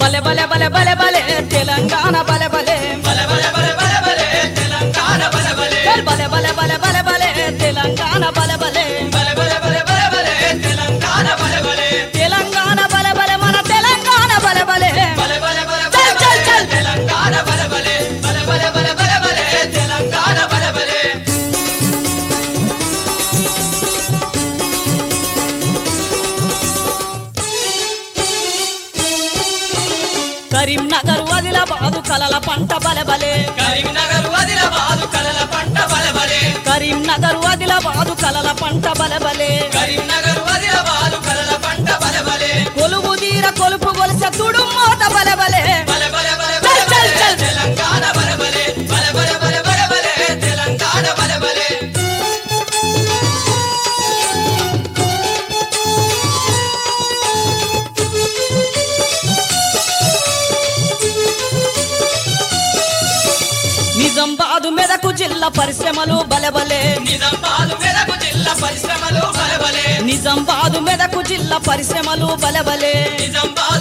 బలె బలె బలె బలె బలె తెలంగాణ బలె బలె బలె బలె బలె బలె బలె తెలంగాణ బలె బలె బలె బలె బలె బలె బలె తెలంగాణ బలె బలె బలె బలె బలె బలె బలె తెలంగాణ బలె బలె తెలంగాణ బలె బలె మన తెలంగాణ బలె బలె బలె బలె బలె చల్ చల్ చల్ తెలంగాణ బలె బలె బలె బలె బలె బలె బలె తెలంగాణ బలె బలె కరీంనగర్ ఆదిలాబాదు కలల పంట బలె బలె కరీంనగర్ ఆదిలాబాదు కలల పంట బలె బలె కరీంనగర్ ఆదిలాబాదు కలల పంట బలె బలె కరీంనగర్ ఆదిలాబాదు కలల పంట బలె బలె కొలువు తీర కొలుపు గొలుస తుడు మోత బలె బలె బలె బలె బలె చల్ చల్ బలె చల్ తెలంగాణ బలె బలె బలె బలె బలె బలె బలె తెలంగాణ బలె బలె నిజామాబాదు మెదకు జిల్లా పరిశ్రమలు బలె బలె నిజామాబాద్ మెదక్ జిల్లా పరిశ్రమలు బలె బలె నిజామాబాదు మెదకు జిల్లా పరిశ్రమలు బలె బలె నిజామాబాద్